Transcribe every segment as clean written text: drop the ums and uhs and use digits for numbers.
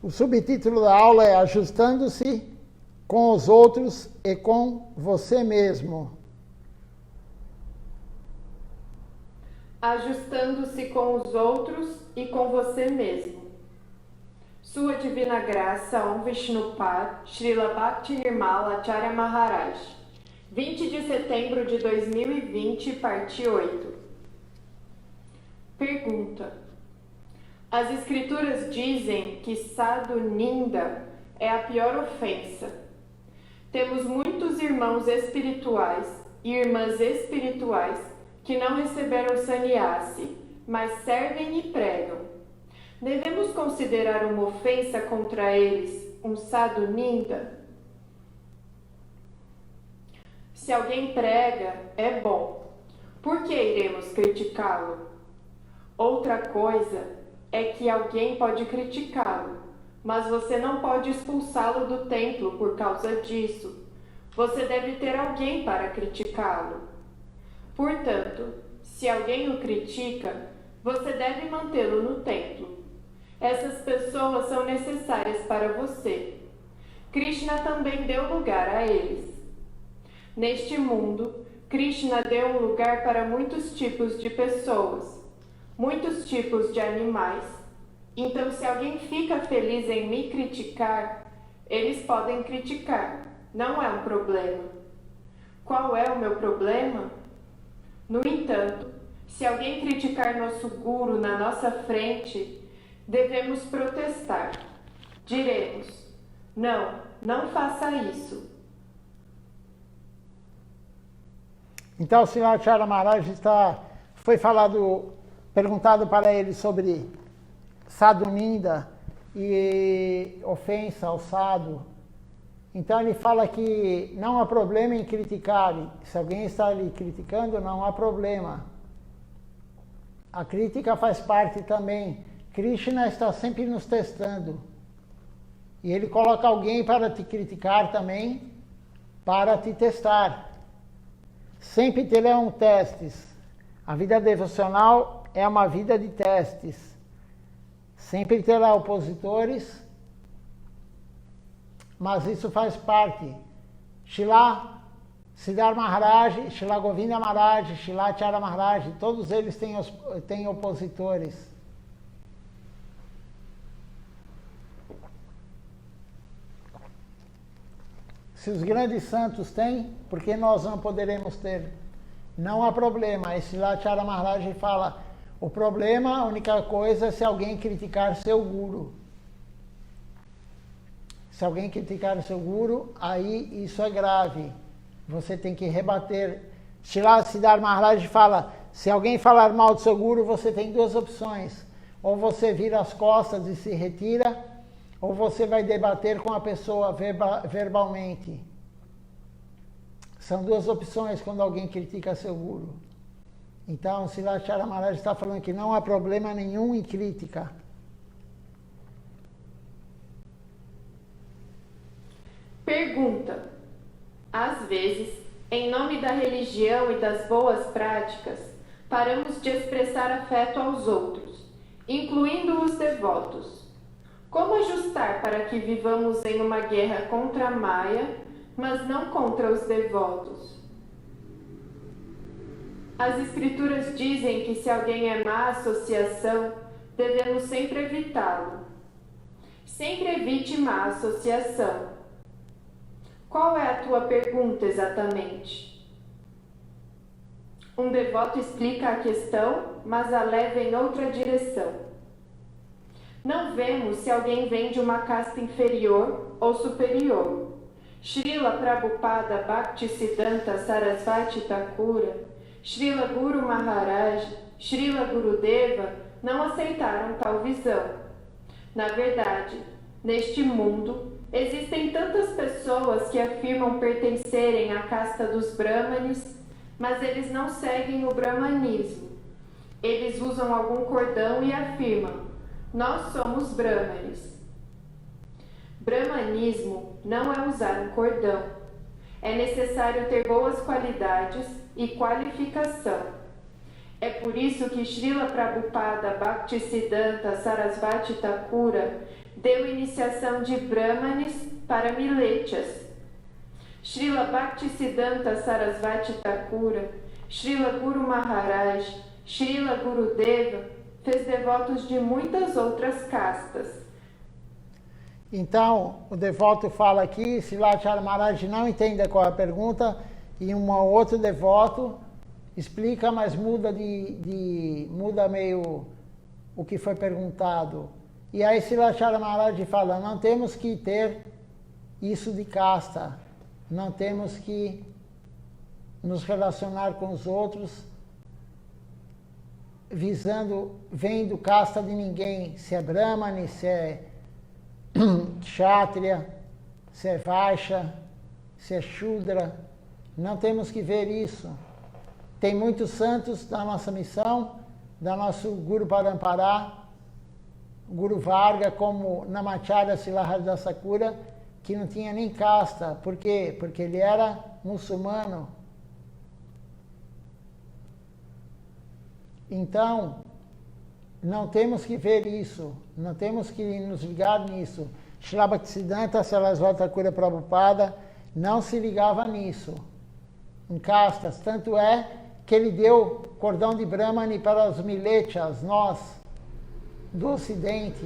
O subtítulo da aula é Ajustando-se com os outros e com você mesmo. Ajustando-se com os outros e com você mesmo. Sua Divina Graça, Om Vishnupad, Srila Bhakti-Nirmala Acharya Maharaj. 20 de setembro de 2020, parte 8. Pergunta. As Escrituras dizem que Sadhu Ninda é a pior ofensa. Temos muitos irmãos espirituais e irmãs espirituais que não receberam sannyasi, mas servem e pregam. Devemos considerar uma ofensa contra eles um Sadhu Ninda? Se alguém prega, é bom. Por que iremos criticá-lo? Outra coisa é que alguém pode criticá-lo, mas você não pode expulsá-lo do templo por causa disso. Você deve ter alguém para criticá-lo. Portanto, se alguém o critica, você deve mantê-lo no templo. Essas pessoas são necessárias para você. Krishna também deu lugar a eles. Neste mundo, Krishna deu um lugar para muitos tipos de pessoas, muitos tipos de animais. Então, se alguém fica feliz em me criticar, eles podem criticar. Não é um problema. Qual é o meu problema? No entanto, se alguém criticar nosso guru na nossa frente, devemos protestar. Diremos: não faça isso. Então, o Sr. Acharya Maharaj foi perguntado para ele sobre Sadhu Ninda e ofensa ao sadhu. Então ele fala que não há problema em criticar. Se alguém está lhe criticando, não há problema. A crítica faz parte também. Krishna está sempre nos testando. E ele coloca alguém para te criticar também, para te testar. Sempre terão testes. A vida devocional é uma vida de testes. Sempre terá opositores, mas isso faz parte. Srila Siddhar Maharaj, Srila Govinda Maharaj, Srila Acharya Maharaj, todos eles têm opositores. Se os grandes santos têm, por que nós não poderemos ter? Não há problema. Esse Srila Acharya Maharaj fala, o problema, a única coisa é se alguém criticar seu guru. Se alguém criticar seu guru, aí isso é grave. Você tem que rebater. Srila Siddhar Maharaj fala, se alguém falar mal do seu guru, você tem duas opções. Ou você vira as costas e se retira, ou você vai debater com a pessoa verbalmente. São duas opções quando alguém critica seu guru. Então, o Srila Acharya Maharaj está falando que não há problema nenhum em crítica. Pergunta. Às vezes, em nome da religião e das boas práticas, paramos de expressar afeto aos outros, incluindo os devotos. Como ajustar para que vivamos em uma guerra contra a Maya, mas não contra os devotos? As Escrituras dizem que se alguém é má associação, devemos sempre evitá-lo. Sempre evite má associação. Qual é a tua pergunta exatamente? Um devoto explica a questão, mas a leva em outra direção. Não vemos se alguém vem de uma casta inferior ou superior. Srila Prabhupada Bhaktisiddhanta Sarasvati Thakura, Srila Guru Maharaj, Srila Gurudeva não aceitaram tal visão. Na verdade, neste mundo, existem tantas pessoas que afirmam pertencerem à casta dos Brahmanes, mas eles não seguem o Brahmanismo. Eles usam algum cordão e afirmam, nós somos Brahmanes. Brahmanismo não é usar um cordão. É necessário ter boas qualidades e qualificação. É por isso que Srila Prabhupada Bhaktisiddhanta Sarasvati Thakura deu iniciação de Brahmanes para Milechas. Srila Bhaktisiddhanta Sarasvati Thakura, Srila Guru Maharaj, Srila Gurudeva fez devotos de muitas outras castas. Então, o devoto fala aqui, Srilacharya Maharaj não entende qual é a pergunta, e um outro devoto explica, mas muda muda meio o que foi perguntado. E aí Srilacharya Maharaj fala, não temos que ter isso de casta, não temos que nos relacionar com os outros vendo casta de ninguém, se é Brahmani, se é Kshatriya, se é Vaishya, se é Shudra, não temos que ver isso. Tem muitos santos da nossa missão, da nosso Guru Parampara, Guru Varga, como Namacharya Srila Haridasa Thakura, que não tinha nem casta. Por quê? Porque ele era muçulmano. Então, não temos que ver isso, não temos que nos ligar nisso. Srila Bhaktisiddhanta Sarasvati Thakura Prabhupada não se ligava nisso, em castas. Tanto é que ele deu cordão de Brahmani para os Milechas, nós, do Ocidente.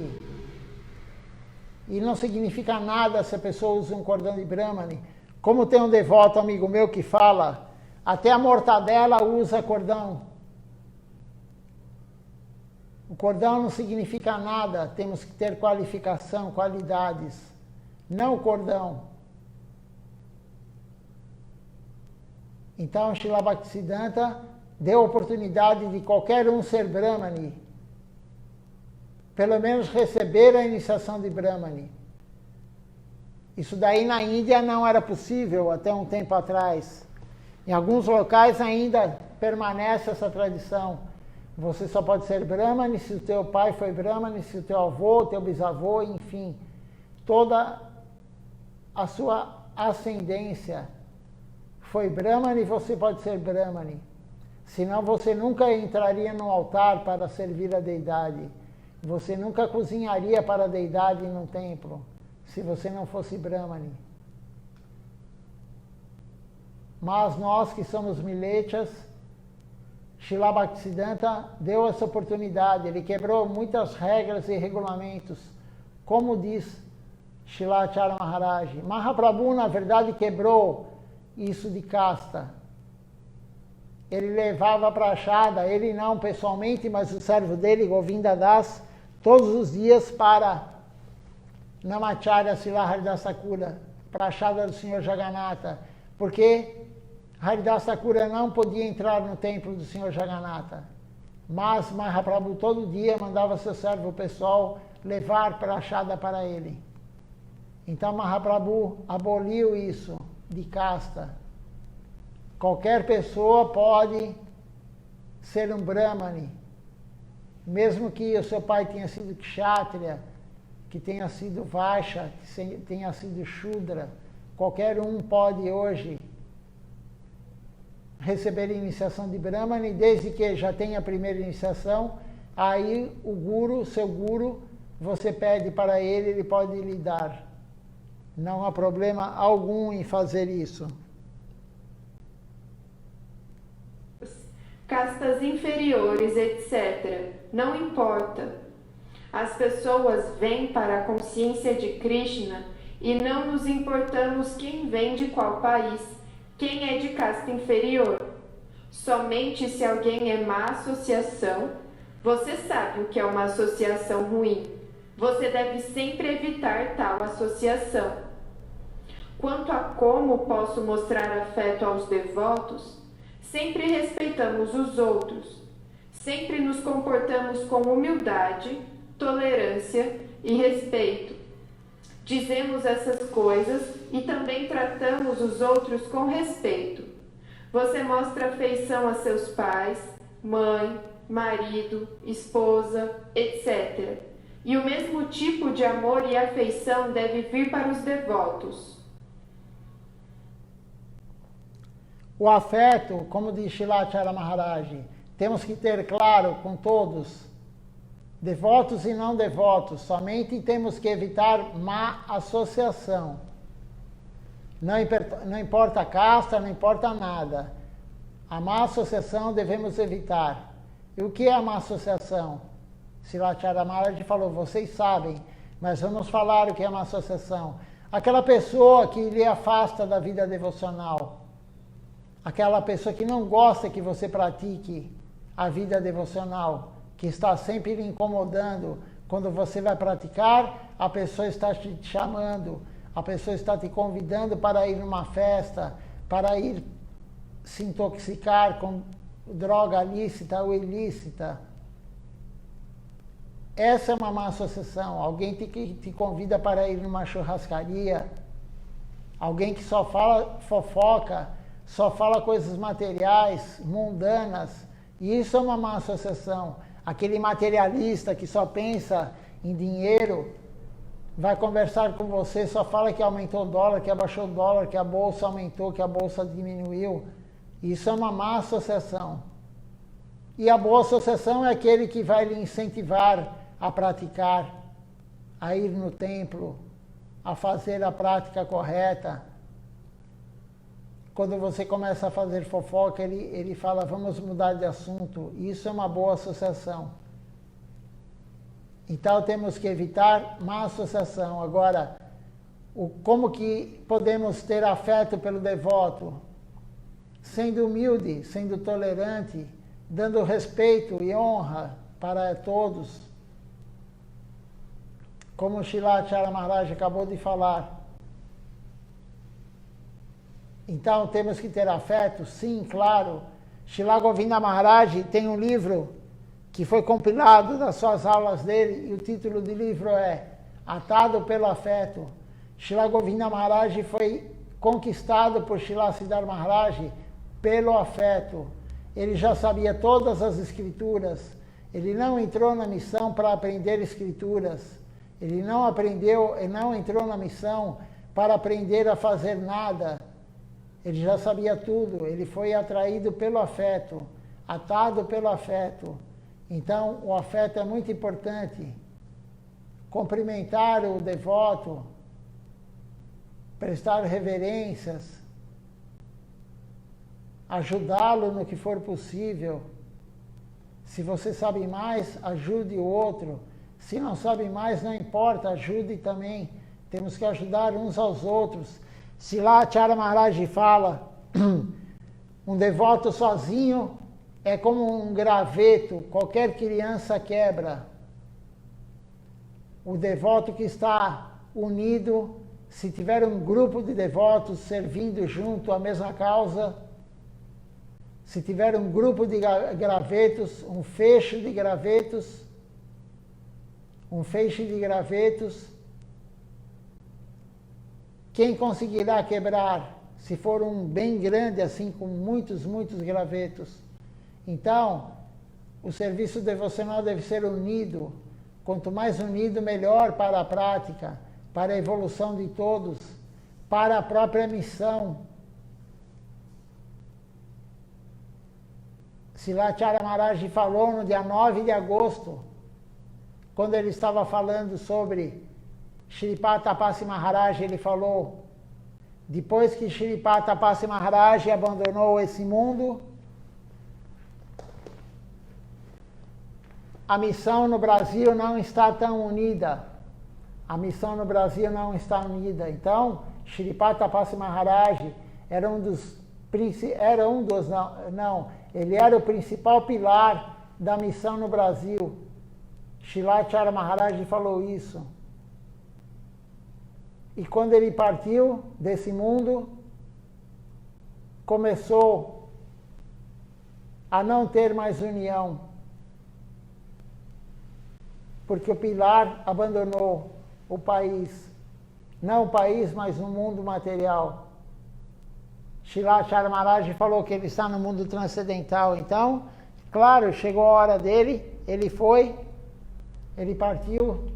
E não significa nada se a pessoa usa um cordão de Brahmani. Como tem um devoto amigo meu que fala, até a mortadela usa cordão. O cordão não significa nada, temos que ter qualificação, qualidades, não o cordão. Então, Srila Bhaktisiddhanta deu oportunidade de qualquer um ser Brahmani, pelo menos receber a iniciação de Brahmani. Isso daí na Índia não era possível até um tempo atrás. Em alguns locais ainda permanece essa tradição. Você só pode ser Brahmani se o teu pai foi Brahmani, se o teu avô, teu bisavô, enfim. Toda a sua ascendência foi Brahmani, você pode ser Brahmani. Senão você nunca entraria no altar para servir a deidade. Você nunca cozinharia para a deidade num templo, se você não fosse Brahmani. Mas nós que somos Milechas, Srila Bhaktisiddhanta deu essa oportunidade, ele quebrou muitas regras e regulamentos, como diz Srilacharya Maharaj. Mahaprabhu, na verdade, quebrou isso de casta. Ele levava para a Prashada, ele não pessoalmente, mas o servo dele, Govinda Das, todos os dias para Namacharya Srila Haridasa Thakura, Prashada do Senhor Jagannatha, porque Haridasa Thakura não podia entrar no templo do Senhor Jagannatha, mas Mahaprabhu todo dia mandava seu servo pessoal levar Prashada para ele. Então Mahaprabhu aboliu isso de casta. Qualquer pessoa pode ser um Brahmani, mesmo que o seu pai tenha sido Kshatriya, que tenha sido Vaishya, que tenha sido Shudra. Qualquer um pode hoje receber a iniciação de Brahmani, desde que já tenha a primeira iniciação. Aí o Guru, seu Guru, você pede para ele, ele pode lhe dar. Não há problema algum em fazer isso. Castas inferiores, etc. Não importa. As pessoas vêm para a consciência de Krishna e não nos importamos quem vem de qual país, quem é de casta inferior. Somente se alguém é má associação, você sabe o que é uma associação ruim. Você deve sempre evitar tal associação. Quanto a como posso mostrar afeto aos devotos, sempre respeitamos os outros, sempre nos comportamos com humildade, tolerância e respeito. Dizemos essas coisas e também tratamos os outros com respeito. Você mostra afeição a seus pais, mãe, marido, esposa, etc. E o mesmo tipo de amor e afeição deve vir para os devotos. O afeto, como diz Srilacharya Maharaj, temos que ter claro com todos, Devotos e não devotos, somente temos que evitar má associação. Não importa a casta, não importa nada. A má associação devemos evitar. E o que é a má associação? Silachara Maharaj falou, vocês sabem, mas vamos falar o que é uma associação. Aquela pessoa que lhe afasta da vida devocional. Aquela pessoa que não gosta que você pratique a vida devocional, que está sempre lhe incomodando. Quando você vai praticar, a pessoa está te chamando, a pessoa está te convidando para ir numa festa, para ir se intoxicar com droga lícita ou ilícita. Essa é uma má associação. Alguém que te convida para ir numa churrascaria, alguém que só fala fofoca, só fala coisas materiais, mundanas, e isso é uma má associação. Aquele materialista que só pensa em dinheiro, vai conversar com você, só fala que aumentou o dólar, que abaixou o dólar, que a bolsa aumentou, que a bolsa diminuiu. Isso é uma má associação. E a boa associação é aquele que vai lhe incentivar a praticar, a ir no templo, a fazer a prática correta. Quando você começa a fazer fofoca, ele fala, vamos mudar de assunto. Isso é uma boa associação. Então temos que evitar má associação. Agora, como que podemos ter afeto pelo devoto? Sendo humilde, sendo tolerante, dando respeito e honra para todos. Como o Silachara Maharaj acabou de falar. Então, temos que ter afeto? Sim, claro. Srila Govinda Maharaj tem um livro que foi compilado das suas aulas dele, e o título do livro é Atado pelo Afeto. Srila Govinda Maharaj foi conquistado por Srila Siddhar Maharaj pelo afeto. Ele já sabia todas as escrituras. Ele não entrou na missão para aprender escrituras. Ele não entrou na missão para aprender a fazer nada. Ele já sabia tudo. Ele foi atraído pelo afeto, atado pelo afeto. Então, o afeto é muito importante. Cumprimentar o devoto, prestar reverências, ajudá-lo no que for possível. Se você sabe mais, ajude o outro. Se não sabe mais, não importa, ajude também. Temos que ajudar uns aos outros. Silachara Maharaj fala, um devoto sozinho é como um graveto, qualquer criança quebra. O devoto que está unido, se tiver um grupo de devotos servindo junto à mesma causa, se tiver um grupo de gravetos, um feixe de gravetos, quem conseguirá quebrar, se for um bem grande, assim, com muitos gravetos? Então, o serviço devocional deve ser unido. Quanto mais unido, melhor para a prática, para a evolução de todos, para a própria missão. Silachara Maharaj falou no dia 9 de agosto, quando ele estava falando sobre Shripad Tapasi Maharaj, ele falou, depois que Shripad Tapasi Maharaj abandonou esse mundo, a missão no Brasil não está tão unida. A missão no Brasil não está unida. Então, Shripad Tapasi Maharaj ele era o principal pilar da missão no Brasil. Silachara Maharaj falou isso. E quando ele partiu desse mundo, começou a não ter mais união. Porque o pilar abandonou o país. Não o país, mas o mundo material. Silachara Maharaj falou que ele está no mundo transcendental. Então, claro, chegou a hora dele, ele foi, ele partiu,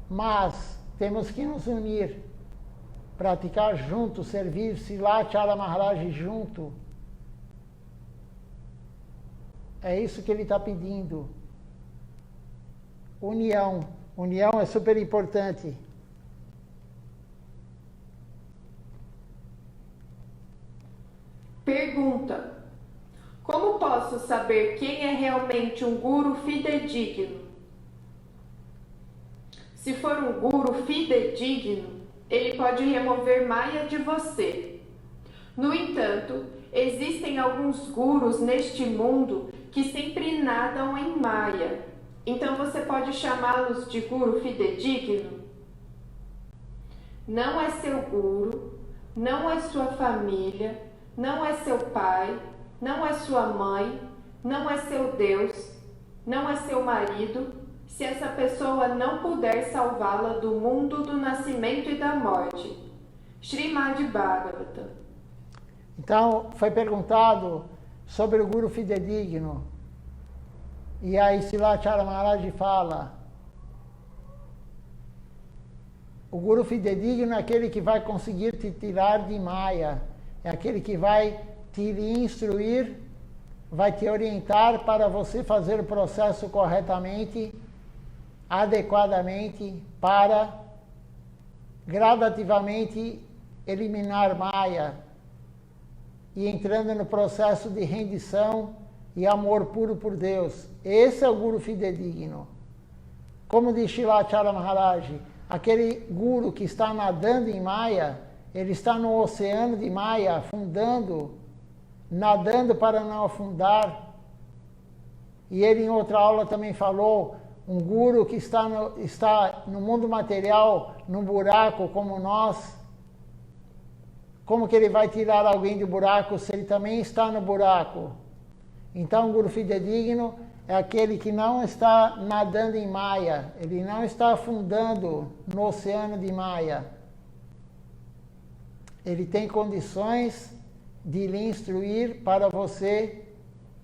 mas temos que nos unir, praticar junto, servir Silachara Maharaj junto. É isso que ele está pedindo. união. União é super importante. Pergunta: como posso saber quem é realmente um guru fidedigno? Se for um guru fidedigno, ele pode remover Maya de você. No entanto, existem alguns gurus neste mundo que sempre nadam em Maya. Então você pode chamá-los de guru fidedigno? Não é seu guru, não é sua família, não é seu pai, não é sua mãe, não é seu Deus, não é seu marido, se essa pessoa não puder salvá-la do mundo do nascimento e da morte. Srimad Bhagavatam. Então, foi perguntado sobre o guru fidedigno. E aí Silacharya Maharaj fala: o guru fidedigno é aquele que vai conseguir te tirar de Maya, é aquele que vai te instruir, vai te orientar para você fazer o processo corretamente, adequadamente, para gradativamente eliminar Maya e entrando no processo de rendição e amor puro por Deus. Esse é o guru fidedigno. Como diz Silacharya Maharaj, aquele guru que está nadando em Maya, ele está no oceano de Maya, afundando, nadando para não afundar. E ele em outra aula também falou, um guru que está no mundo material, num buraco como nós, como que ele vai tirar alguém do buraco se ele também está no buraco? Então, o guru fidedigno é aquele que não está nadando em Maya, ele não está afundando no oceano de Maya. Ele tem condições de lhe instruir para você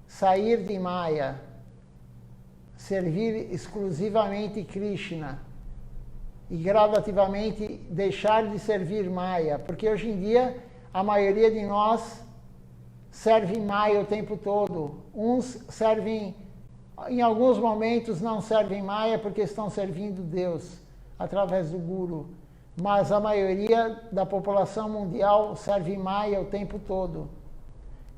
sair de Maya, servir exclusivamente Krishna e gradativamente deixar de servir Maya, porque hoje em dia a maioria de nós serve Maya o tempo todo. Uns servem, em alguns momentos não servem Maya porque estão servindo Deus através do Guru, mas a maioria da população mundial serve Maya o tempo todo.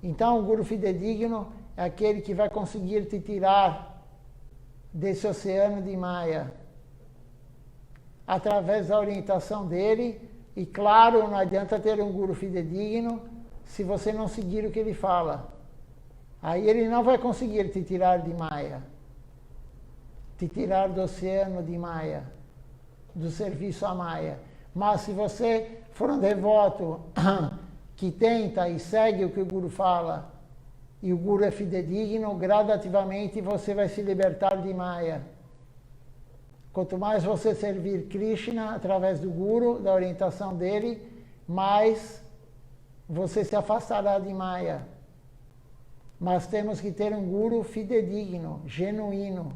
Então o Guru fidedigno é aquele que vai conseguir te tirar desse oceano de Maya através da orientação dele. E claro, não adianta ter um Guru fidedigno se você não seguir o que ele fala. Aí ele não vai conseguir te tirar de Maya, te tirar do oceano de Maya, do serviço a Maya. Mas se você for um devoto que tenta e segue o que o Guru fala, e o Guru é fidedigno, gradativamente você vai se libertar de Maya. Quanto mais você servir Krishna através do Guru, da orientação dele, mais você se afastará de Maya. Mas temos que ter um Guru fidedigno, genuíno.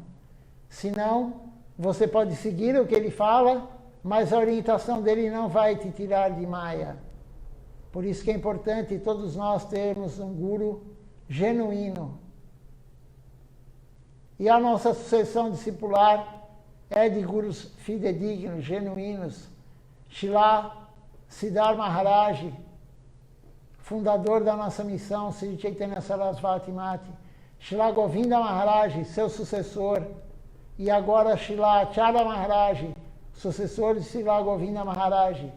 Senão, você pode seguir o que ele fala, mas a orientação dele não vai te tirar de Maya. Por isso que é importante todos nós termos um Guru genuíno. E a nossa sucessão discipular é de gurus fidedignos, genuínos. Srila Siddhar Maharaj, fundador da nossa missão, Sri Chaitanya Sarasvati Mati. Srila Govinda Maharaj, seu sucessor. E agora Srila Acharya Maharaj, sucessor de Srila Govinda Maharaj.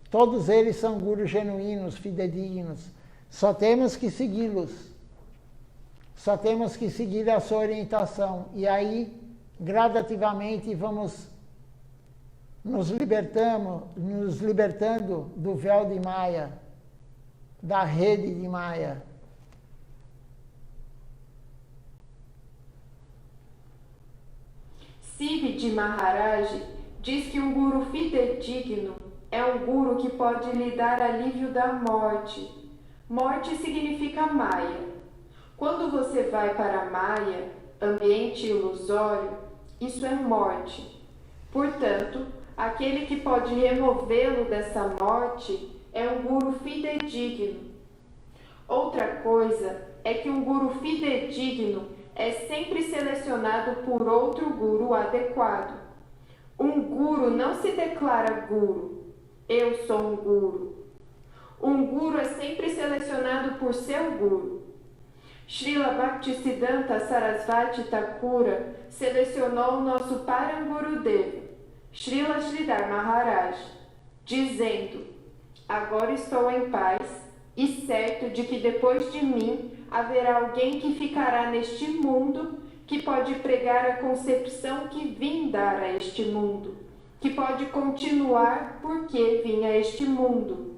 Todos eles são gurus genuínos, fidedignos. Só temos que segui-los. Só temos que seguir a sua orientação. E aí, gradativamente, vamos nos libertando do véu de Maya, da rede de Maya. Sivji Maharaj diz que um guru fidedigno é um guru que pode lhe dar alívio da morte. Morte significa Maya. Quando você vai para Maya, ambiente ilusório, isso é morte. Portanto, aquele que pode removê-lo dessa morte é um guru fidedigno. Outra coisa é que um guru fidedigno é sempre selecionado por outro guru adequado. Um guru não se declara guru. Eu sou um guru. Um guru é sempre selecionado por seu guru. Srila Bhaktisiddhanta Sarasvati Thakura selecionou o nosso Parangurudeva, Srila Sridhar Maharaj, dizendo: agora estou em paz e certo de que depois de mim haverá alguém que ficará neste mundo, que pode pregar a concepção que vim dar a este mundo, que pode continuar porque vim a este mundo.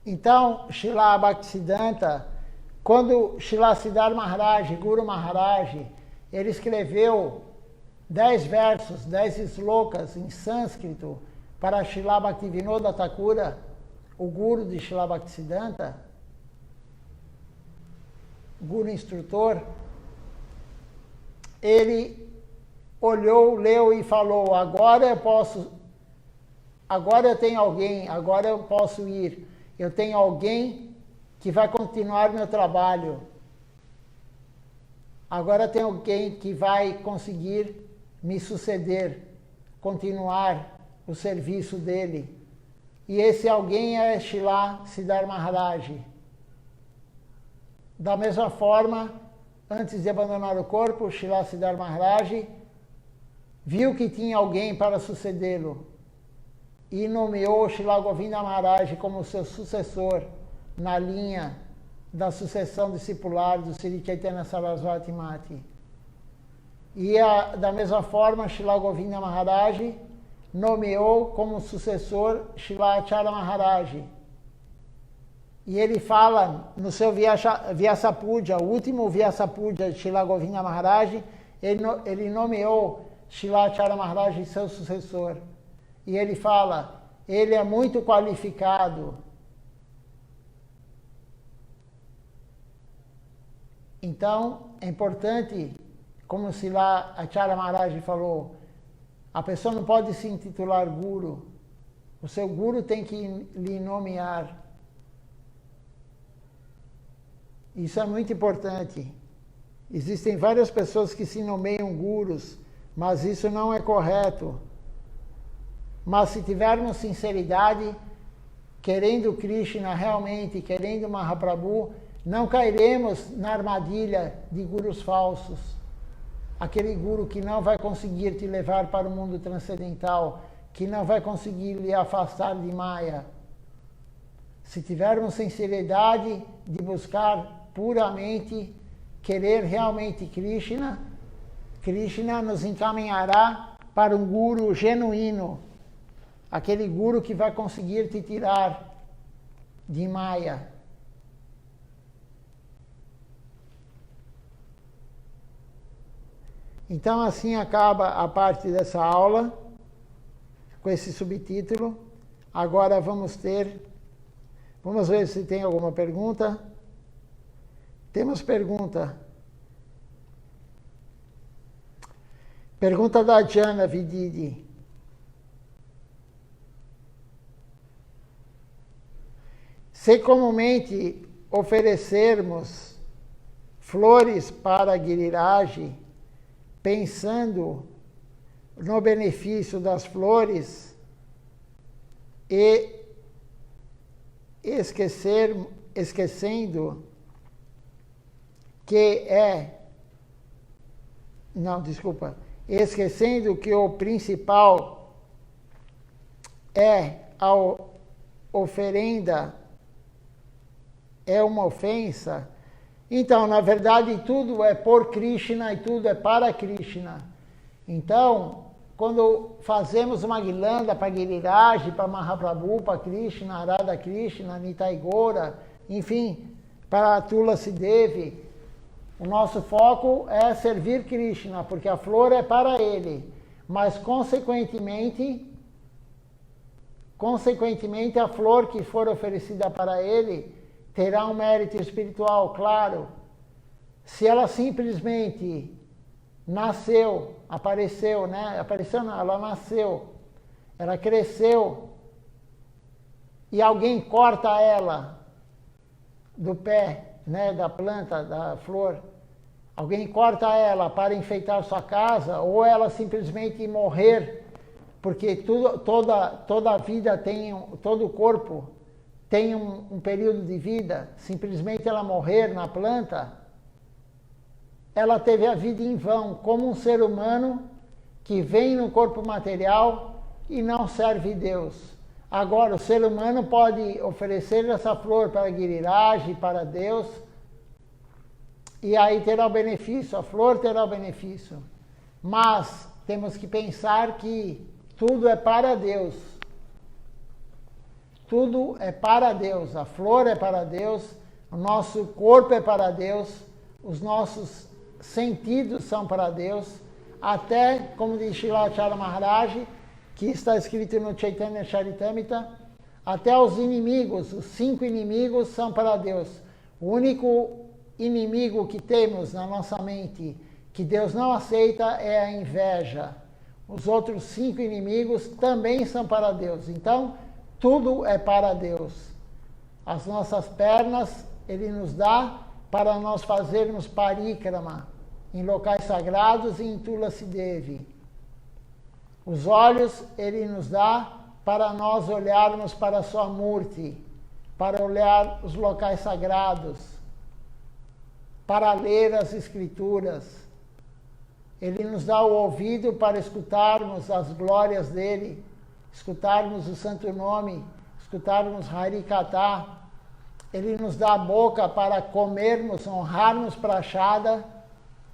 Então, Srila Bhaktisiddhanta, quando Srila Siddhar Maharaj, Guru Maharaj, ele escreveu 10 versos, 10 slokas em sânscrito para Srila Bhaktivinoda Thakura, o guru de Srila Bhaktisiddhanta, guru instrutor, ele olhou, leu e falou: agora eu tenho alguém, agora eu posso ir. Eu tenho alguém que vai continuar meu trabalho. Agora tem alguém que vai conseguir me suceder, continuar o serviço dele. E esse alguém é Srila Siddhar Maharaj. Da mesma forma, antes de abandonar o corpo, Srila Siddhar Maharaj viu que tinha alguém para sucedê-lo e nomeou Srila Govinda Maharaj como seu sucessor na linha da sucessão discipular do Sri Chaitanya Sarasvati Mati. E da mesma forma, Srila Govinda Maharaj nomeou como sucessor Srila Acharya Maharaj. E ele fala no seu Vyasa Puja, o último Vyasa Puja de Srila Govinda Maharaj, ele nomeou Srila Acharya Maharaj seu sucessor. E ele fala: ele é muito qualificado. Então, é importante, como Srila Acharya Maharaj falou, a pessoa não pode se intitular guru. O seu guru tem que lhe nomear. Isso é muito importante. Existem várias pessoas que se nomeiam gurus, mas isso não é correto. Mas se tivermos sinceridade, querendo Krishna realmente, querendo Mahaprabhu, não cairemos na armadilha de gurus falsos. Aquele guru que não vai conseguir te levar para o mundo transcendental, que não vai conseguir lhe afastar de Maya. Se tivermos sinceridade de buscar puramente, querer realmente Krishna, Krishna nos encaminhará para um guru genuíno, aquele guru que vai conseguir te tirar de Maya. Então, assim acaba a parte dessa aula, com esse subtítulo. Agora vamos ver se tem alguma pergunta. Temos pergunta. Pergunta da Jana Vididi. Se comumente oferecermos flores para Giriraj, pensando no benefício das flores e esquecendo que o principal é a oferenda, é uma ofensa. Então, na verdade, tudo é por Krishna e tudo é para Krishna. Então, quando fazemos uma guirlanda para Giriraj, para Mahaprabhu, para Krishna, Radha Krishna, Nitai Gora, enfim, para Tulasi Devi, o nosso foco é servir Krishna, porque a flor é para ele. Mas, consequentemente, a flor que for oferecida para ele terá um mérito espiritual, claro. Se ela simplesmente nasceu, apareceu, né? Apareceu não, ela nasceu, ela cresceu, e alguém corta ela do pé, né, da planta, da flor, alguém corta ela para enfeitar sua casa, ou ela simplesmente morrer, porque toda a vida tem, todo o corpo tem um período de vida, simplesmente ela morrer na planta, ela teve a vida em vão, como um ser humano que vem no corpo material e não serve Deus. Agora, o ser humano pode oferecer essa flor para Giriraj, para Deus, e aí terá o benefício, a flor terá o benefício. Mas temos que pensar que tudo é para Deus. Tudo é para Deus. A flor é para Deus, o nosso corpo é para Deus, os nossos sentidos são para Deus, até, como diz Srilacharya Maharaj, que está escrito no Chaitanya Charitamrita, até os inimigos, os 5 inimigos são para Deus. O único inimigo que temos na nossa mente que Deus não aceita é a inveja. Os outros 5 inimigos também são para Deus. Então, tudo é para Deus. As nossas pernas, Ele nos dá para nós fazermos parikrama em locais sagrados e em Tulasi Devi. Os olhos Ele nos dá para nós olharmos para a sua Murti, para olhar os locais sagrados, para ler as Escrituras. Ele nos dá o ouvido para escutarmos as glórias dele, escutarmos o Santo Nome, escutarmos Harikatha. Ele nos dá a boca para comermos, honrarmos Prashada,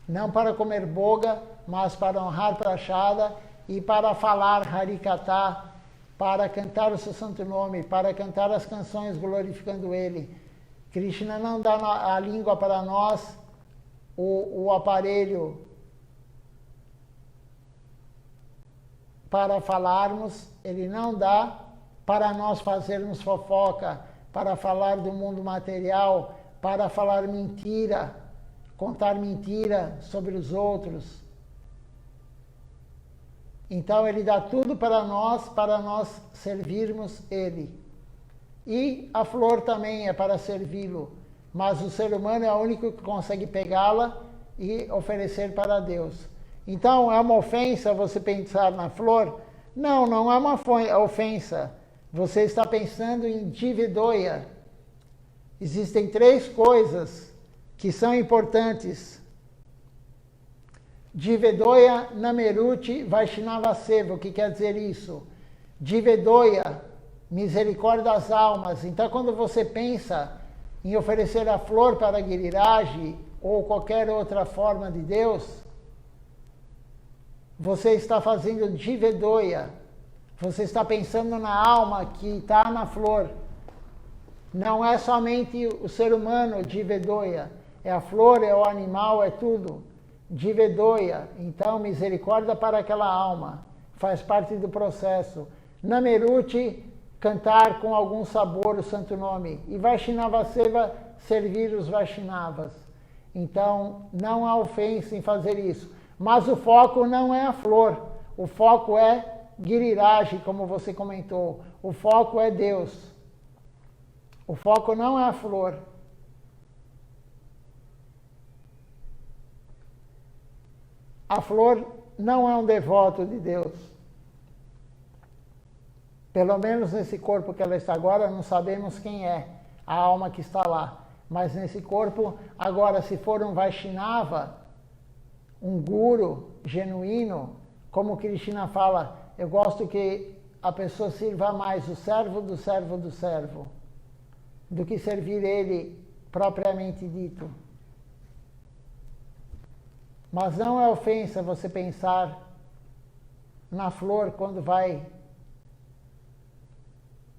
não para comer boga, mas para honrar Prashada e para falar Harikatha, para cantar o seu Santo Nome, para cantar as canções glorificando Ele. Krishna não dá a língua para nós, o aparelho para falarmos, Ele não dá para nós fazermos fofoca, para falar do mundo material, para falar mentira, contar mentira sobre os outros. Então Ele dá tudo para nós servirmos Ele. E a flor também é para servi-lo, mas o ser humano é o único que consegue pegá-la e oferecer para Deus. Então, é uma ofensa você pensar na flor? Não, não é uma ofensa. Você está pensando em Dividoya. Existem 3 coisas que são importantes. Dividoya Nameruti Vaishnava Seva. O que quer dizer isso? Dividoya, misericórdia das almas. Então, quando você pensa em oferecer a flor para Giriraj ou qualquer outra forma de Deus, você está fazendo Dividoya. Você está pensando na alma que está na flor. Não é somente o ser humano Dividoya. É a flor, é o animal, é tudo. Dividoya. Então, misericórdia para aquela alma. Faz parte do processo. Nameruti, cantar com algum sabor o Santo Nome. E Vaishnava Seva, servir os Vaishnavas. Então, não há ofensa em fazer isso. Mas o foco não é a flor. O foco é Giriraj, como você comentou. O foco é Deus. O foco não é a flor. A flor não é um devoto de Deus. Pelo menos nesse corpo que ela está agora, não sabemos quem é a alma que está lá. Mas nesse corpo, agora, se for um Vaishnava, um guru genuíno, como Krishna fala, eu gosto que a pessoa sirva mais o servo do servo do servo, do que servir ele propriamente dito. Mas não é ofensa você pensar na flor quando vai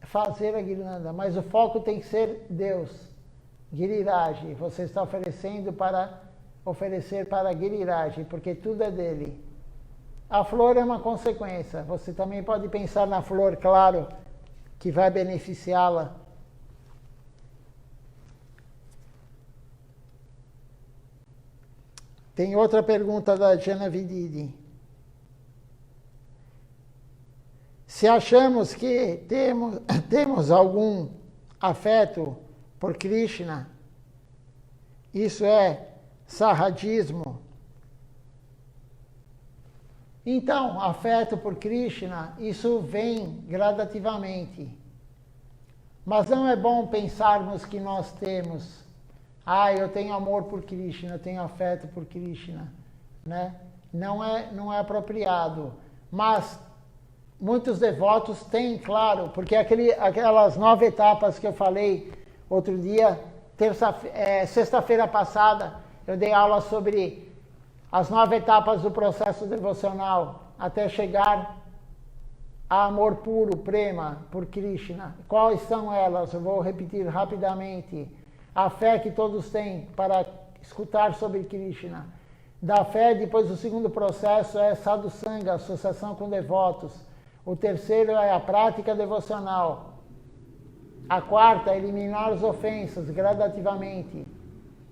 fazer a guirlanda, mas o foco tem que ser Deus. Giriraj, você está oferecer para Giriraj, porque tudo é dele. A flor é uma consequência. Você também pode pensar na flor, claro, que vai beneficiá-la. Tem outra pergunta da Jana Vididi. Se achamos que temos algum afeto por Krishna, Isso é sarradismo. Então, afeto por Krishna, isso vem gradativamente. Mas não é bom pensarmos que nós temos, eu tenho amor por Krishna, eu tenho afeto por Krishna, né? Não é apropriado. Mas muitos devotos têm, claro, porque aquelas 9 etapas que eu falei outro dia, sexta-feira passada, eu dei aula sobre as 9 etapas do processo devocional até chegar a amor puro, prema, por Krishna. Quais são elas? Eu vou repetir rapidamente. A fé que todos têm para escutar sobre Krishna. Da fé, depois o segundo processo é sadhusanga, associação com devotos. O terceiro é a prática devocional. A quarta é eliminar as ofensas gradativamente.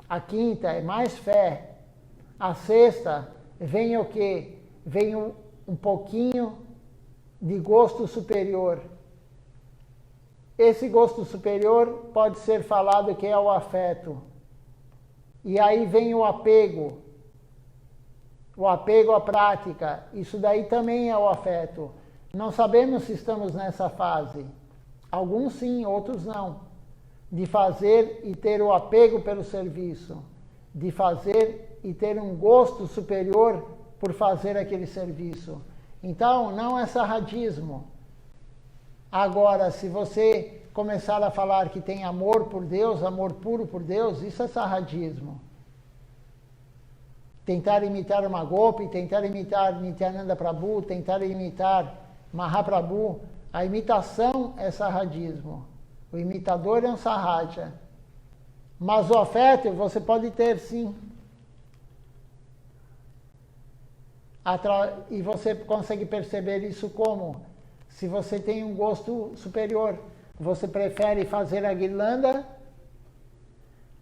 A quinta é mais fé. A sexta vem o quê? Vem um pouquinho de gosto superior. Esse gosto superior pode ser falado que é o afeto. E aí vem o apego. O apego à prática. Isso daí também é o afeto. Não sabemos se estamos nessa fase. Alguns sim, outros não. De fazer e ter o apego pelo serviço. De fazer e ter um gosto superior por fazer aquele serviço. Então, não é sarradismo. Agora, se você começar a falar que tem amor por Deus, amor puro por Deus, isso é sarradismo. Tentar imitar uma Gopi, tentar imitar Nityananda Prabhu, tentar imitar Mahaprabhu, a imitação é sarradismo. O imitador é um sarraja. Mas o afeto você pode ter sim. E você consegue perceber isso como? Se você tem um gosto superior, você prefere fazer a guirlanda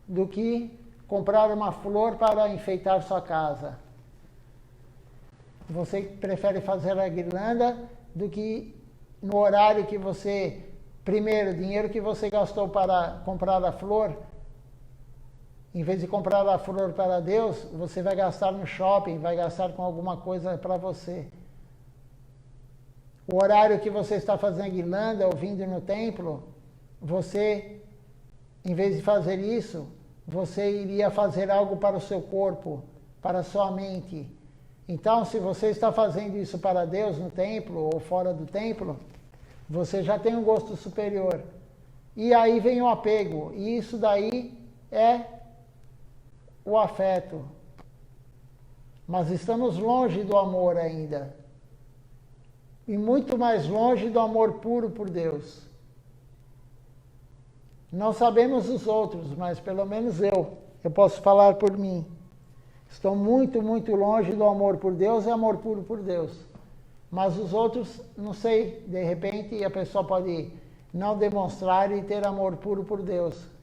do que comprar uma flor para enfeitar sua casa. Você prefere fazer a guirlanda do que no horário que você, primeiro, o dinheiro que você gastou para comprar a flor, em vez de comprar a flor para Deus, você vai gastar no shopping, vai gastar com alguma coisa para você. O horário que você está fazendo a guirlanda ou vindo no templo, você, em vez de fazer isso, você iria fazer algo para o seu corpo, para a sua mente. Então, se você está fazendo isso para Deus no templo ou fora do templo, você já tem um gosto superior. E aí vem o apego. E isso daí é o afeto. Mas estamos longe do amor ainda. E muito mais longe do amor puro por Deus. Não sabemos os outros, mas pelo menos eu posso falar por mim. Estou muito, muito longe do amor por Deus e amor puro por Deus. Mas os outros, não sei, de repente a pessoa pode não demonstrar e ter amor puro por Deus.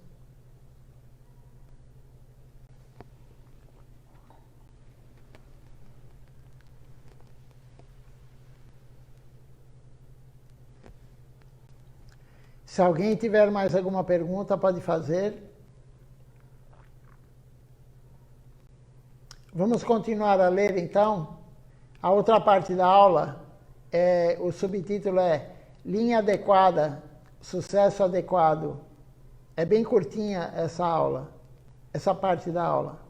Se alguém tiver mais alguma pergunta, pode fazer. Vamos continuar a ler, então. A outra parte da aula, o subtítulo é Linha Adequada, Sucesso Adequado. É bem curtinha essa aula, essa parte da aula.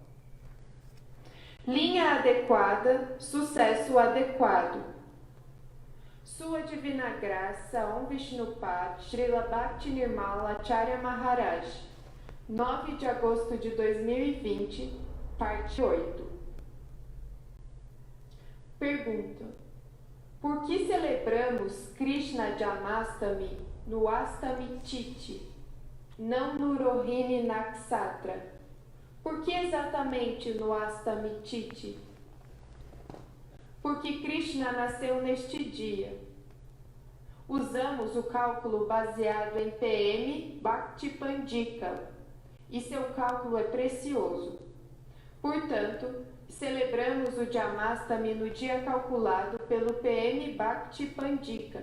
Linha adequada, sucesso adequado. Sua Divina Graça, Om Vishnupad, Srila Bhakti Nirmala Acharya Maharaj, 9 de agosto de 2020, parte 8. Pergunta: por que celebramos Krishna Janmashtami no Astami Tithi, não no Rohini Nakshatra? Por que exatamente no Astami Tithi? Porque Krishna nasceu neste dia. Usamos o cálculo baseado em PM Bhakti Pandika, e seu cálculo é precioso. Portanto, celebramos o Janmashtami no dia calculado pelo PM Bhakti Pandika.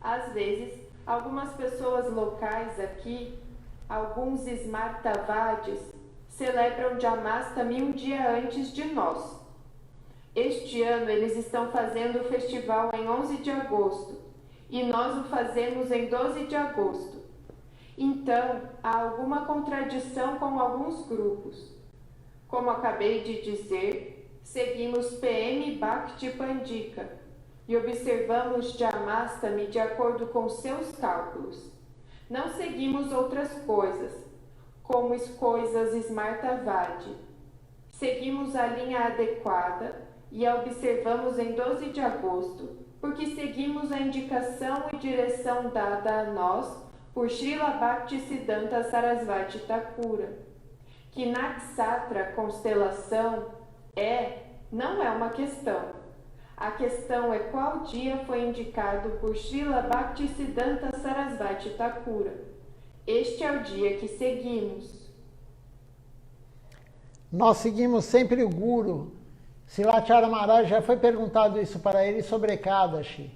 Às vezes, algumas pessoas locais aqui, alguns Smartavadis, celebram Janmashtami um dia antes de nós. Este ano eles estão fazendo o festival em 11 de agosto e nós o fazemos em 12 de agosto. Então, há alguma contradição com alguns grupos. Como acabei de dizer, seguimos PM Bhakti Pandika e observamos Janmashtami de acordo com seus cálculos. Não seguimos outras coisas, como coisas Smartavadi. Seguimos a linha adequada e a observamos em 12 de agosto, porque seguimos a indicação e direção dada a nós por Srila Bhaktisiddhanta Sarasvati Thakura, que Nakshatra, constelação, não é uma questão. A questão é qual dia foi indicado por Srila Bhaktisiddhanta Sarasvati Thakura. Este é o dia que seguimos. Nós seguimos sempre o Guru. Silachara Maharaj já foi perguntado isso para ele sobre Ekadashi.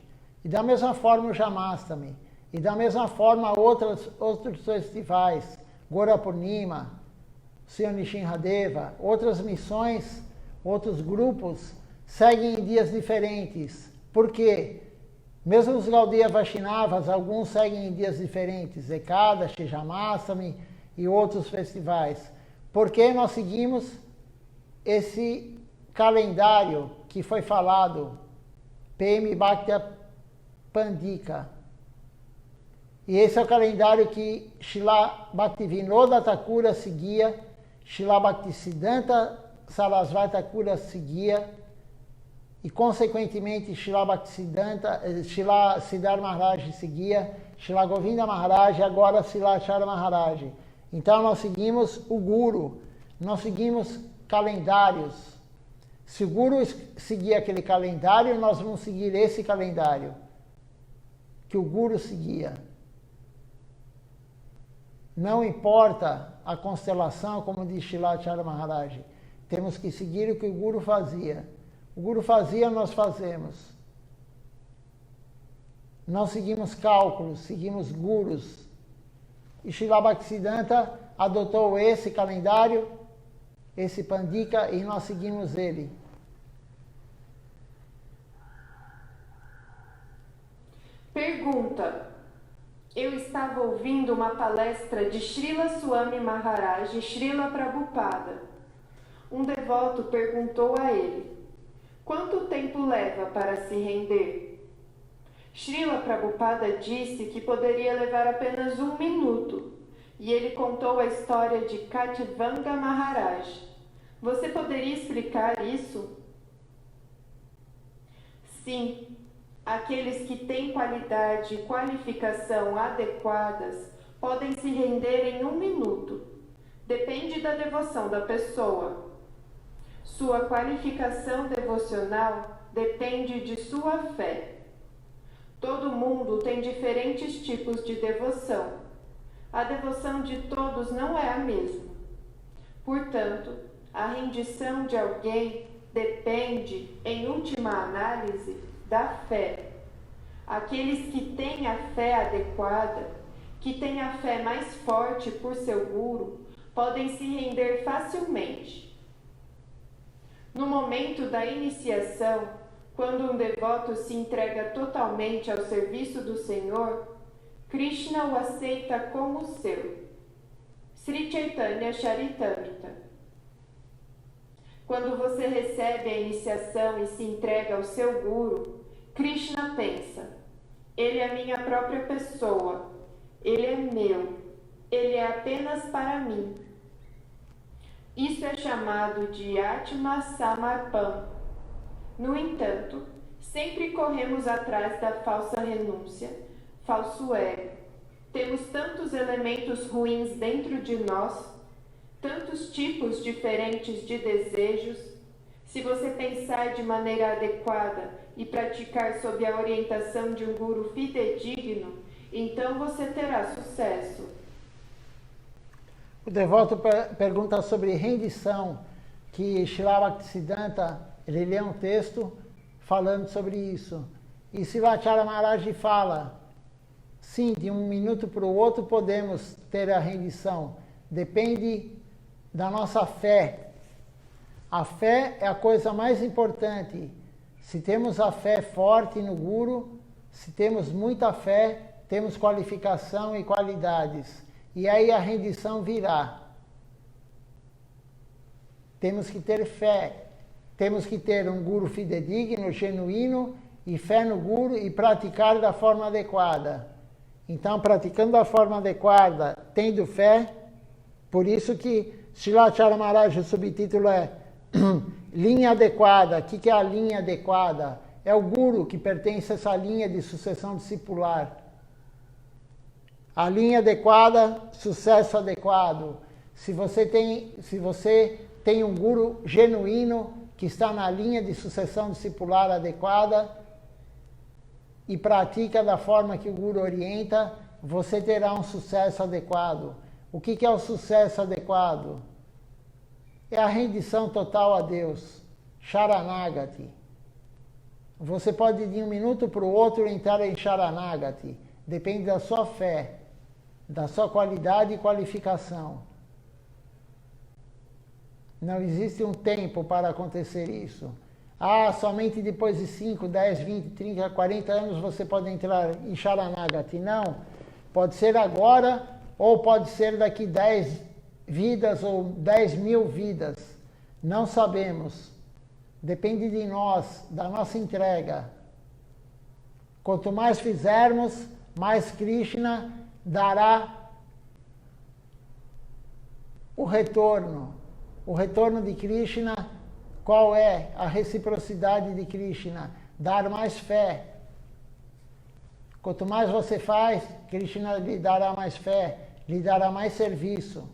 E da mesma forma o Janmashtami. E da mesma forma outros festivais, Gora Purnima, Sr. Nishinradeva, outras missões, outros grupos, seguem em dias diferentes. Por quê? Mesmo os Gaudiya Vaishnavas, alguns seguem em dias diferentes, Ekadashi, Janmashtami e outros festivais. Por que nós seguimos esse calendário que foi falado, PM Bhakti Pandika? E esse é o calendário que Srila Bhaktivinoda Thakura seguia, Srila Bhaktisiddhanta Sarasvati Thakura seguia, e consequentemente Srila Siddhar Maharaj seguia, Srila Govinda Maharaj e agora Silachara Maharaj. Então nós seguimos o Guru, nós seguimos calendários. Se o Guru seguir aquele calendário, nós vamos seguir esse calendário que o Guru seguia. Não importa a constelação, como diz Silachara Maharaj, temos que seguir o que o Guru fazia. O Guru fazia, nós fazemos. Não seguimos cálculos, seguimos gurus. E Srila Bhaktisiddhanta adotou esse calendário, esse Pandika, e nós seguimos ele. Pergunta. Eu estava ouvindo uma palestra de Srila Swami Maharaj e Srila Prabhupada. Um devoto perguntou a ele: quanto tempo leva para se render? Srila Prabhupada disse que poderia levar apenas 1 minuto, e ele contou a história de Kativanga Maharaj. Você poderia explicar isso? Sim. Aqueles que têm qualidade e qualificação adequadas podem se render em 1 minuto. Depende da devoção da pessoa. Sua qualificação devocional depende de sua fé. Todo mundo tem diferentes tipos de devoção. A devoção de todos não é a mesma. Portanto, a rendição de alguém depende, em última análise, da fé. Aqueles que têm a fé adequada, que têm a fé mais forte por seu guru, podem se render facilmente. No momento da iniciação, quando um devoto se entrega totalmente ao serviço do Senhor, Krishna o aceita como seu. Sri Chaitanya Charitamrita. Quando você recebe a iniciação e se entrega ao seu guru, Krishna pensa: ele é minha própria pessoa, ele é meu, ele é apenas para mim. Isso é chamado de Atma Samarpan. No entanto, sempre corremos atrás da falsa renúncia, falso ego. Temos tantos elementos ruins dentro de nós, tantos tipos diferentes de desejos. Se você pensar de maneira adequada e praticar sob a orientação de um guru fidedigno, então você terá sucesso. O devoto pergunta sobre rendição, que Srila Bhaktisiddhanta, ele lê um texto falando sobre isso. E Silachara Maharaj fala, sim, de 1 minuto para o outro podemos ter a rendição. Depende da nossa fé. A fé é a coisa mais importante. Se temos a fé forte no Guru, se temos muita fé, temos qualificação e qualidades. E aí a rendição virá. Temos que ter fé. Temos que ter um Guru fidedigno, genuíno, e fé no Guru e praticar da forma adequada. Então, praticando da forma adequada, tendo fé, por isso que Srilacharya Maharaj, o subtítulo é linha adequada. O que é a linha adequada? É o Guru que pertence a essa linha de sucessão discipular. A linha adequada, sucesso adequado. Se você tem um Guru genuíno que está na linha de sucessão discipular adequada e pratica da forma que o Guru orienta, você terá um sucesso adequado. O que é o sucesso adequado? É a rendição total a Deus, Sharanagati. Você pode de um minuto para o outro entrar em Sharanagati. Depende da sua fé, da sua qualidade e qualificação. Não existe um tempo para acontecer isso. Somente depois de 5, 10, 20, 30, 40 anos você pode entrar em Sharanagati. Não. Pode ser agora ou pode ser daqui 10 vidas ou 10.000 vidas. Não sabemos. Depende de nós, da nossa entrega. Quanto mais fizermos, mais Krishna dará o retorno. O retorno de Krishna, qual é a reciprocidade de Krishna? Dar mais fé. Quanto mais você faz, Krishna lhe dará mais fé, lhe dará mais serviço.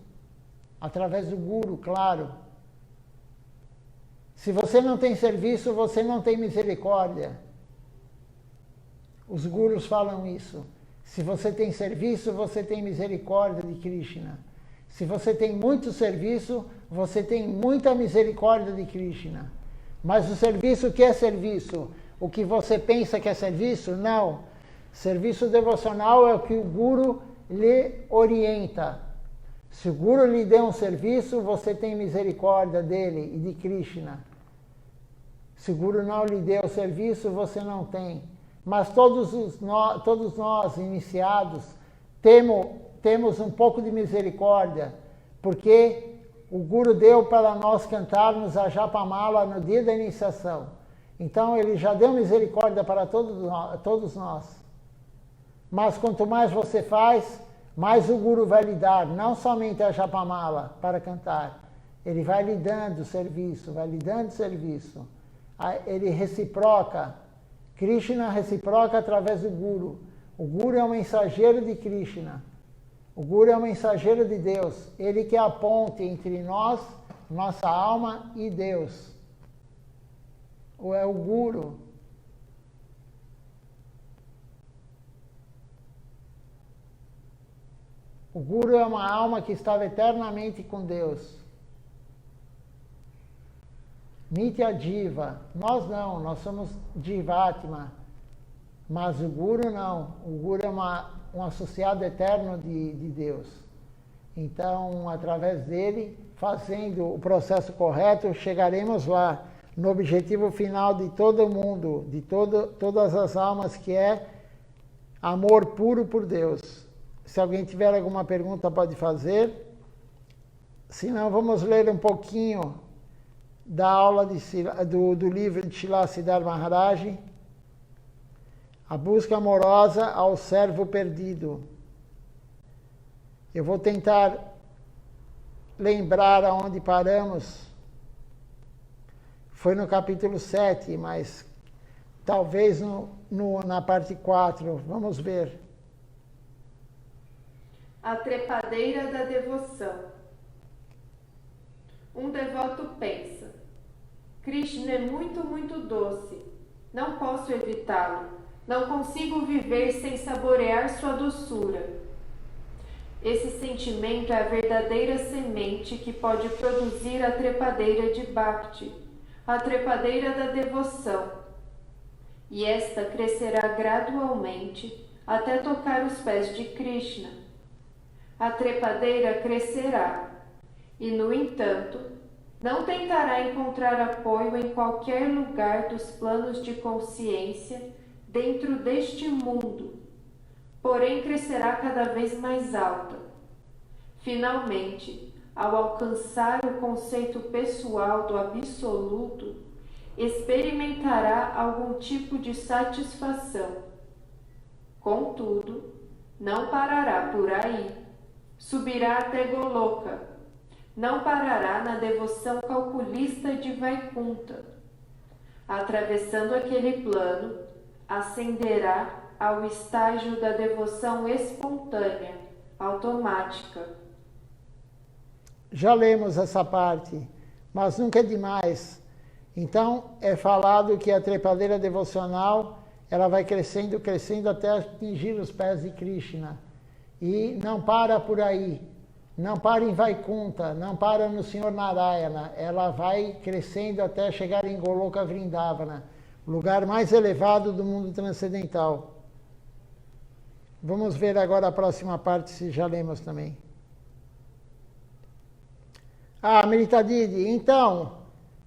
Através do Guru, claro. Se você não tem serviço, você não tem misericórdia. Os Gurus falam isso. Se você tem serviço, você tem misericórdia de Krishna. Se você tem muito serviço, você tem muita misericórdia de Krishna. Mas o serviço, o que é serviço? O que você pensa que é serviço? Não. Serviço devocional é o que o Guru lhe orienta. Se o Guru lhe deu um serviço, você tem misericórdia dele e de Krishna. Se o Guru não lhe deu o serviço, você não tem. Mas todos nós, iniciados, temos um pouco de misericórdia, porque o Guru deu para nós cantarmos a Japamala no dia da iniciação. Então, ele já deu misericórdia para todos nós. Mas quanto mais você faz, mais o Guru vai lhe dar, não somente a Japamala para cantar. Ele vai lhe dando serviço, vai lhe dando serviço. Ele reciproca. Krishna reciproca através do Guru. O Guru é o mensageiro de Krishna. O Guru é o mensageiro de Deus. Ele que é a ponte entre nós, nossa alma e Deus. Ou é o Guru. O Guru é uma alma que estava eternamente com Deus. Nitya Jiva. Nós não, nós somos Jivatma. Mas o Guru não. O Guru é um associado eterno de Deus. Então, através dele, fazendo o processo correto, chegaremos lá, no objetivo final de todo mundo, de todas as almas, que é amor puro por Deus. Se alguém tiver alguma pergunta, pode fazer. Se não, vamos ler um pouquinho da aula do livro de Srila Siddhar Maharaj, A Busca Amorosa ao Servo Perdido. Eu vou tentar lembrar aonde paramos. Foi no capítulo 7, mas talvez na parte 4. Vamos ver. A trepadeira da devoção. Um devoto pensa: Krishna é muito, muito doce. Não posso evitá-lo. Não consigo viver sem saborear sua doçura. Esse sentimento é a verdadeira semente que pode produzir a trepadeira de Bhakti, a trepadeira da devoção. E esta crescerá gradualmente até tocar os pés de Krishna. A trepadeira crescerá, e, no entanto, não tentará encontrar apoio em qualquer lugar dos planos de consciência dentro deste mundo, porém crescerá cada vez mais alta. Finalmente, ao alcançar o conceito pessoal do absoluto, experimentará algum tipo de satisfação. Contudo, não parará por aí. Subirá até Goloka. Não parará na devoção calculista de Vaikunta. Atravessando aquele plano, ascenderá ao estágio da devoção espontânea, automática. Já lemos essa parte, mas nunca é demais. Então, é falado que a trepadeira devocional, ela vai crescendo, crescendo até atingir os pés de Krishna. E não para por aí. Não para em Vaikunta, não para no Senhor Narayana. Ela vai crescendo até chegar em Goloka Vrindavana, lugar mais elevado do mundo transcendental. Vamos ver agora a próxima parte, se já lemos também. Amrita Didi, então,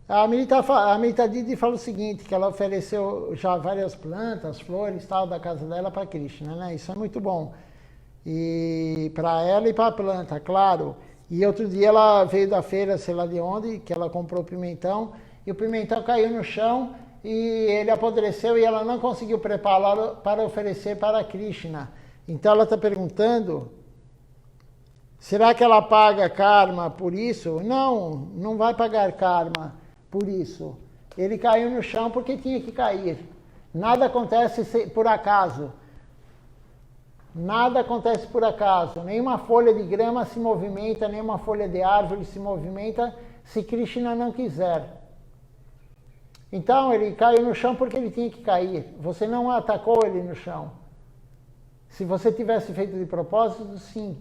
a Amrita Didi fala o seguinte, que ela ofereceu já várias plantas, flores, tal, da casa dela para Krishna, né? Isso é muito bom. E para ela e para a planta, claro. E outro dia ela veio da feira, sei lá de onde, que ela comprou pimentão, e o pimentão caiu no chão e ele apodreceu e ela não conseguiu prepará-lo para oferecer para Krishna. Então ela está perguntando, será que ela paga karma por isso? Não, não vai pagar karma por isso. Ele caiu no chão porque tinha que cair. Nada acontece por acaso. Nada acontece por acaso. Nenhuma folha de grama se movimenta, nenhuma folha de árvore se movimenta se Krishna não quiser. Então ele caiu no chão porque ele tinha que cair. Você não atacou ele no chão. Se você tivesse feito de propósito, sim.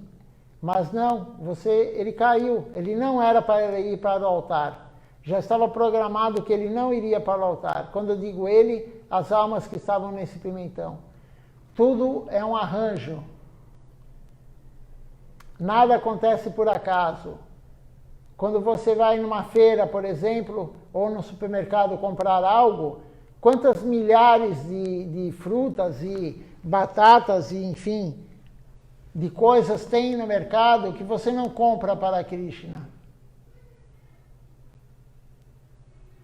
Mas não, ele caiu. Ele não era para ir para o altar. Já estava programado que ele não iria para o altar. Quando eu digo ele, as almas que estavam nesse pimentão. Tudo é um arranjo. Nada acontece por acaso. Quando você vai numa feira, por exemplo, ou no supermercado comprar algo, quantas milhares de frutas e batatas e, enfim, de coisas tem no mercado que você não compra para Krishna?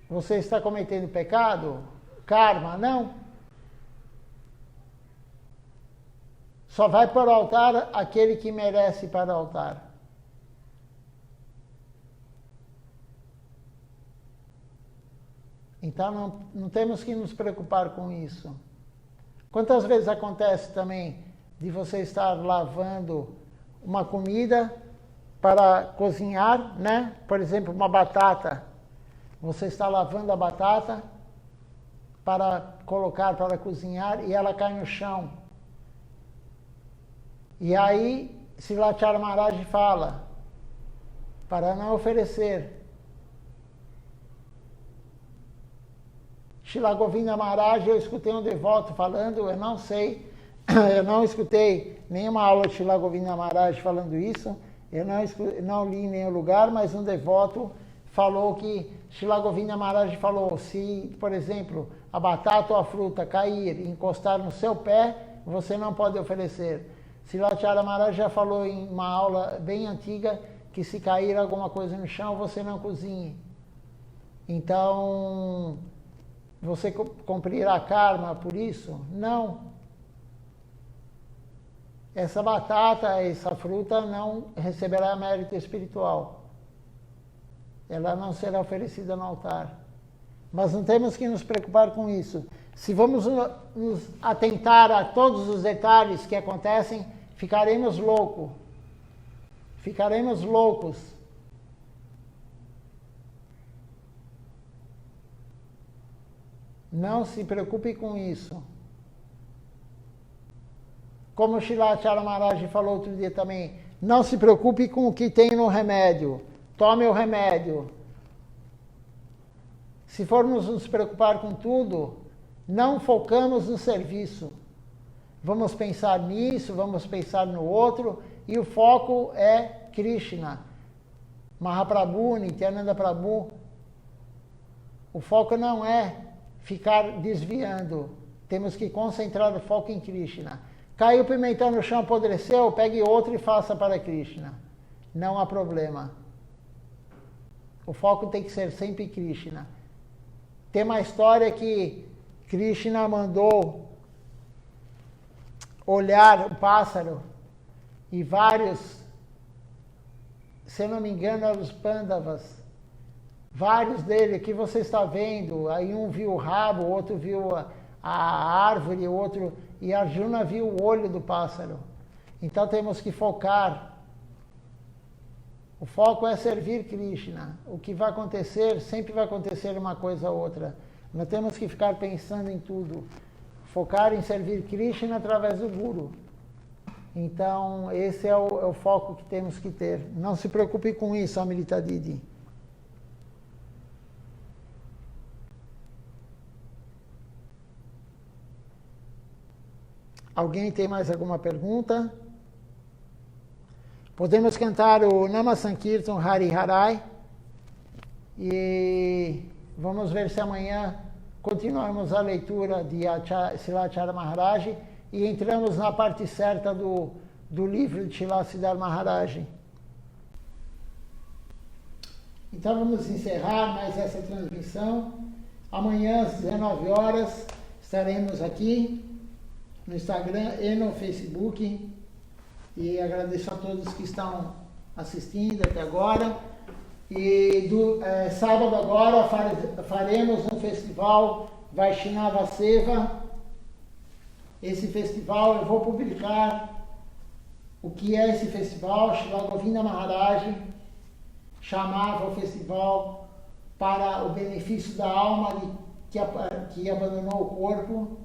Você está cometendo pecado? Karma? Não. Só vai para o altar aquele que merece ir para o altar. Então não temos que nos preocupar com isso. Quantas vezes acontece também de você estar lavando uma comida para cozinhar, né? Por exemplo, uma batata. Você está lavando a batata para colocar para cozinhar e ela cai no chão. E aí, Srilachara Maharaj fala, para não oferecer. Srila Govinda Maharaj, eu escutei um devoto falando, eu não sei, eu não escutei nenhuma aula de Srila Govinda Maharaj falando isso, eu não li em nenhum lugar, mas um devoto falou que Srila Govinda Maharaj falou, se, por exemplo, a batata ou a fruta cair e encostar no seu pé, você não pode oferecer. Srilachara Maharaj já falou em uma aula bem antiga que se cair alguma coisa no chão, você não cozinhe. Então, você cumprirá karma por isso? Não. Essa batata, essa fruta não receberá mérito espiritual. Ela não será oferecida no altar. Mas não temos que nos preocupar com isso. Se vamos nos atentar a todos os detalhes que acontecem, ficaremos loucos. Ficaremos loucos. Não se preocupe com isso. Como o Srilachara Maharaj falou outro dia também, não se preocupe com o que tem no remédio. Tome o remédio. Se formos nos preocupar com tudo, não focamos no serviço. Vamos pensar nisso, vamos pensar no outro, e o foco é Krishna. Mahaprabhu, Nityananda Prabhu. O foco não é ficar desviando. Temos que concentrar o foco em Krishna. Caiu pimentão no chão, apodreceu, pegue outro e faça para Krishna. Não há problema. O foco tem que ser sempre Krishna. Tem uma história que Krishna mandou olhar o pássaro e vários, se eu não me engano, eram os Pandavas, vários dele que você está vendo, aí um viu o rabo, o outro viu a árvore, o outro, e Arjuna viu o olho do pássaro. Então temos que focar. O foco é servir Krishna. O que vai acontecer, sempre vai acontecer uma coisa ou outra. Não temos que ficar pensando em tudo. Focar em servir Krishna através do Guru. Então, esse é o foco que temos que ter. Não se preocupe com isso, Amrita Didi. Alguém tem mais alguma pergunta? Podemos cantar o Nama Sankirtan Hari Harai. E vamos ver se amanhã continuamos a leitura de Silachara Maharaj e entramos na parte certa do livro de Siddhar Maharaj. Então vamos encerrar mais essa transmissão. Amanhã às 19 horas estaremos aqui no Instagram e no Facebook. E agradeço a todos que estão assistindo até agora. E sábado agora faremos um festival Vaishnava Seva. Esse festival, eu vou publicar o que é esse festival. Srila Govinda Maharaj chamava o festival para o benefício da alma que abandonou o corpo.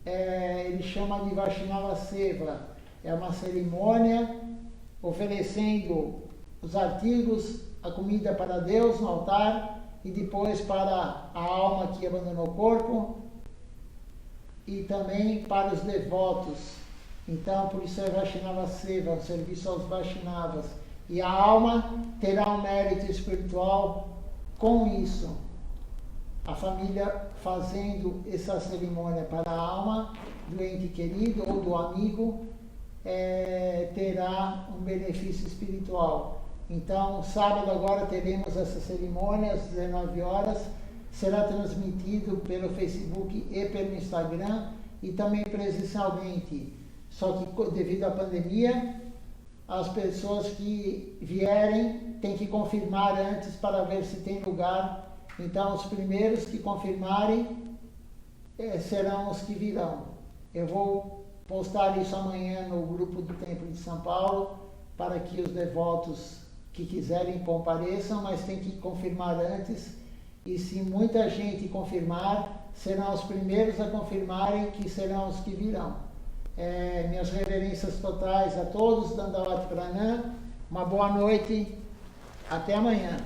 Ele chama de Vaishnava Seva. É uma cerimônia oferecendo os artigos, a comida para Deus no altar e depois para a alma que abandonou o corpo e também para os devotos. Então, por isso é Vaishnava Seva, um serviço aos Vaishnavas. E a alma terá um mérito espiritual com isso. A família fazendo essa cerimônia para a alma do ente querido ou do amigo, terá um benefício espiritual. Então, sábado agora teremos essa cerimônia às 19 horas. Será transmitido pelo Facebook e pelo Instagram e também presencialmente. Só que devido à pandemia, as pessoas que vierem têm que confirmar antes para ver se tem lugar. Então, os primeiros que confirmarem serão os que virão. Eu vou postar isso amanhã no grupo do Templo de São Paulo, para que os devotos que quiserem compareçam, mas tem que confirmar antes. E se muita gente confirmar, serão os primeiros a confirmarem que serão os que virão. Minhas reverências totais a todos, Dandavati Pranam, uma boa noite, até amanhã.